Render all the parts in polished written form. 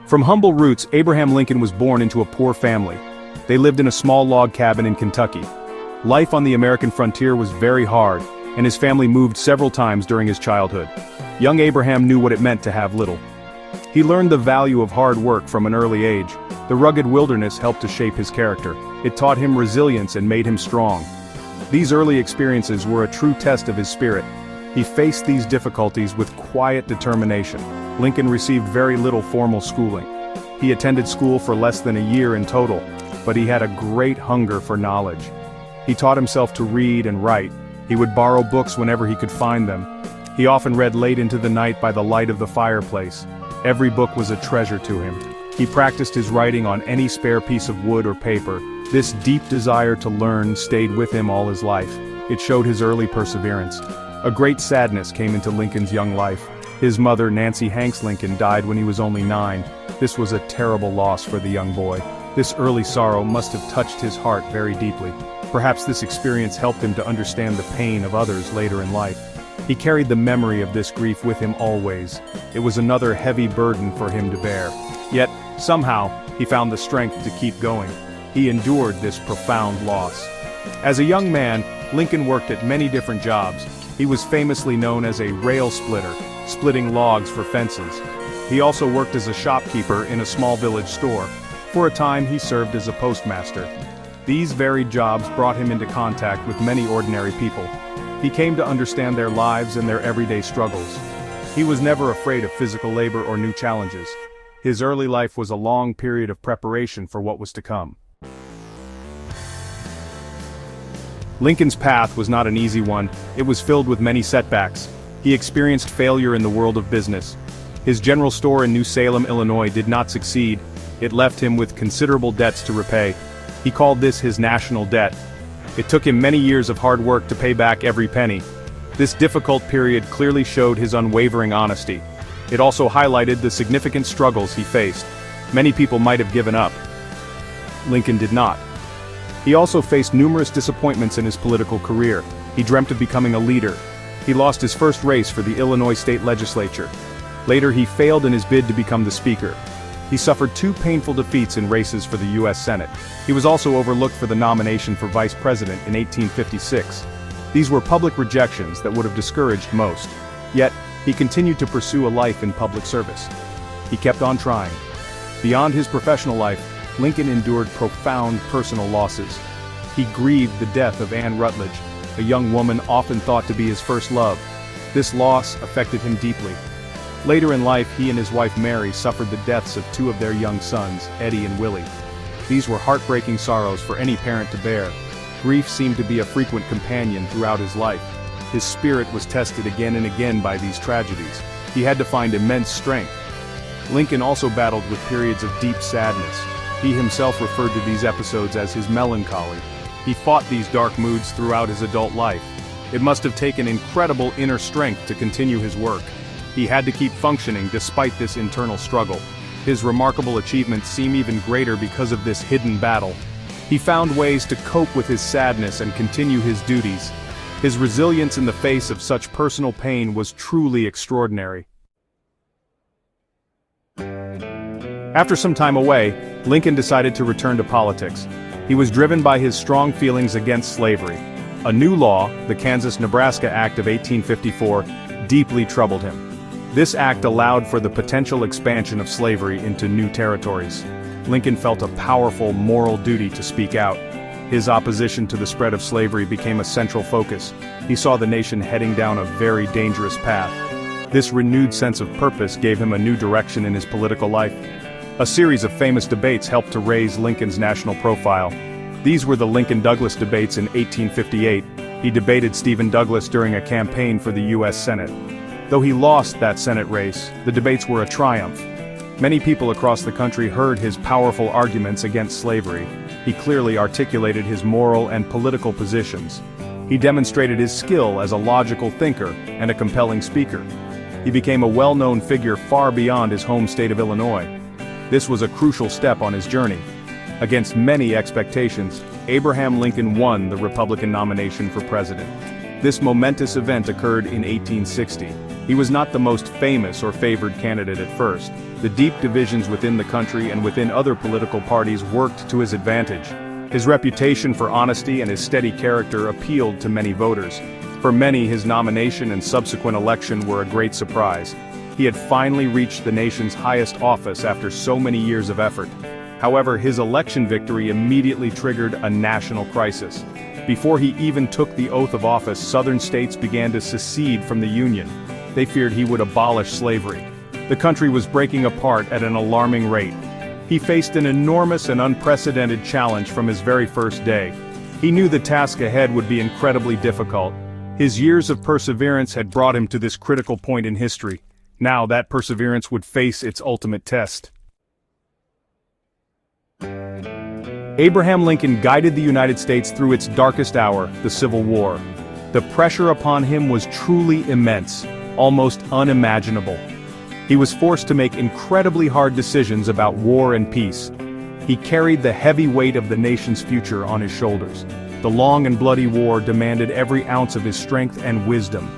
From humble roots, Abraham Lincoln was born into a poor family. They lived in a small log cabin in Kentucky. Life on the American frontier was very hard, and his family moved several times during his childhood. Young Abraham knew what it meant to have little. He learned the value of hard work from an early age. The rugged wilderness helped to shape his character. It taught him resilience and made him strong. These early experiences were a true test of his spirit. He faced these difficulties with quiet determination. Lincoln received very little formal schooling. He attended school for less than a year in total, but he had a great hunger for knowledge. He taught himself to read and write. He would borrow books whenever he could find them. He often read late into the night by the light of the fireplace. Every book was a treasure to him. He practiced his writing on any spare piece of wood or paper. This deep desire to learn stayed with him all his life. It showed his early perseverance. A great sadness came into Lincoln's young life. His mother, Nancy Hanks Lincoln, died when he was only 9. This was a terrible loss for the young boy. This early sorrow must have touched his heart very deeply. Perhaps this experience helped him to understand the pain of others later in life. He carried the memory of this grief with him always. It was another heavy burden for him to bear. Yet, somehow, he found the strength to keep going. He endured this profound loss. As a young man, Lincoln worked at many different jobs. He was famously known as a rail splitter, splitting logs for fences. He also worked as a shopkeeper in a small village store. For a time, he served as a postmaster. These varied jobs brought him into contact with many ordinary people. He came to understand their lives and their everyday struggles. He was never afraid of physical labor or new challenges. His early life was a long period of preparation for what was to come. Lincoln's path was not an easy one. It was filled with many setbacks. He experienced failure in the world of business. His general store in New Salem, Illinois did not succeed. It left him with considerable debts to repay. He called this his national debt. It took him many years of hard work to pay back every penny. This difficult period clearly showed his unwavering honesty. It also highlighted the significant struggles he faced. Many people might have given up. Lincoln did not. He also faced numerous disappointments in his political career. He dreamt of becoming a leader. He lost his first race for the Illinois state legislature. Later, he failed in his bid to become the speaker. He suffered 2 painful defeats in races for the U.S. Senate. He was also overlooked for the nomination for vice president in 1856. These were public rejections that would have discouraged most. Yet, he continued to pursue a life in public service. He kept on trying. Beyond his professional life, Lincoln endured profound personal losses. He grieved the death of Anne Rutledge, a young woman often thought to be his first love. This loss affected him deeply. Later in life, he and his wife Mary suffered the deaths of 2 of their young sons, Eddie and Willie. These were heartbreaking sorrows for any parent to bear. Grief seemed to be a frequent companion throughout his life. His spirit was tested again and again by these tragedies. He had to find immense strength. Lincoln also battled with periods of deep sadness. He himself referred to these episodes as his melancholy. He fought these dark moods throughout his adult life. It must have taken incredible inner strength to continue his work. He had to keep functioning despite this internal struggle. His remarkable achievements seem even greater because of this hidden battle. He found ways to cope with his sadness and continue his duties. His resilience in the face of such personal pain was truly extraordinary. After some time away, Lincoln decided to return to politics. He was driven by his strong feelings against slavery. A new law, the Kansas-Nebraska Act of 1854, deeply troubled him. This act allowed for the potential expansion of slavery into new territories. Lincoln felt a powerful moral duty to speak out. His opposition to the spread of slavery became a central focus. He saw the nation heading down a very dangerous path. This renewed sense of purpose gave him a new direction in his political life. A series of famous debates helped to raise Lincoln's national profile. These were the Lincoln-Douglas debates in 1858. He debated Stephen Douglas during a campaign for the U.S. Senate. Though he lost that Senate race, the debates were a triumph. Many people across the country heard his powerful arguments against slavery. He clearly articulated his moral and political positions. He demonstrated his skill as a logical thinker and a compelling speaker. He became a well-known figure far beyond his home state of Illinois. This was a crucial step on his journey. Against many expectations, Abraham Lincoln won the Republican nomination for president. This momentous event occurred in 1860. He was not the most famous or favored candidate at first. The deep divisions within the country and within other political parties worked to his advantage. His reputation for honesty and his steady character appealed to many voters. For many, his nomination and subsequent election were a great surprise. He had finally reached the nation's highest office after so many years of effort. However, his election victory immediately triggered a national crisis. Before he even took the oath of office, southern states began to secede from the Union. They feared he would abolish slavery. The country was breaking apart at an alarming rate. He faced an enormous and unprecedented challenge from his very first day. He knew the task ahead would be incredibly difficult. His years of perseverance had brought him to this critical point in history. Now that perseverance would face its ultimate test. Abraham Lincoln guided the United States through its darkest hour, the Civil War. The pressure upon him was truly immense, almost unimaginable. He was forced to make incredibly hard decisions about war and peace. He carried the heavy weight of the nation's future on his shoulders. The long and bloody war demanded every ounce of his strength and wisdom.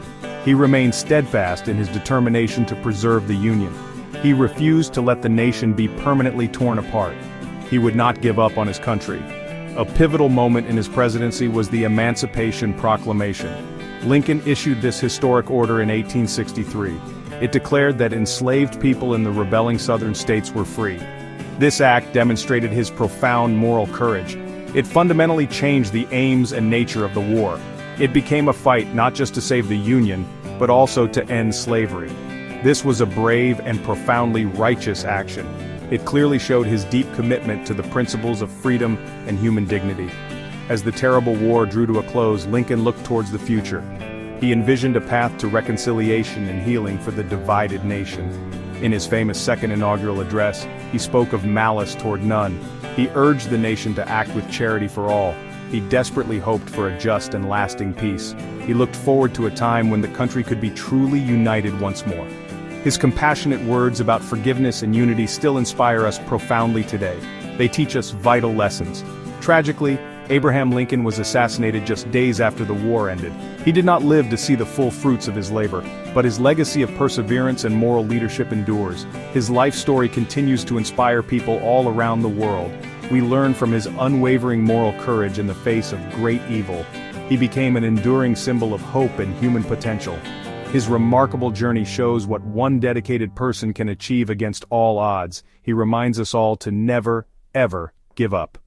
He remained steadfast in his determination to preserve the Union. He refused to let the nation be permanently torn apart. He would not give up on his country. A pivotal moment in his presidency was the Emancipation Proclamation. Lincoln issued this historic order in 1863. It declared that enslaved people in the rebelling southern states were free. This act demonstrated his profound moral courage. It fundamentally changed the aims and nature of the war. It became a fight not just to save the Union, but also to end slavery. This was a brave and profoundly righteous action. It clearly showed his deep commitment to the principles of freedom and human dignity. As the terrible war drew to a close, Lincoln looked towards the future. He envisioned a path to reconciliation and healing for the divided nation. In his famous second inaugural address, he spoke of malice toward none. He urged the nation to act with charity for all. He desperately hoped for a just and lasting peace. He looked forward to a time when the country could be truly united once more. His compassionate words about forgiveness and unity still inspire us profoundly today. They teach us vital lessons. Tragically, Abraham Lincoln was assassinated just days after the war ended. He did not live to see the full fruits of his labor, but his legacy of perseverance and moral leadership endures. His life story continues to inspire people all around the world. We learn from his unwavering moral courage in the face of great evil. He became an enduring symbol of hope and human potential. His remarkable journey shows what one dedicated person can achieve against all odds. He reminds us all to never, ever give up.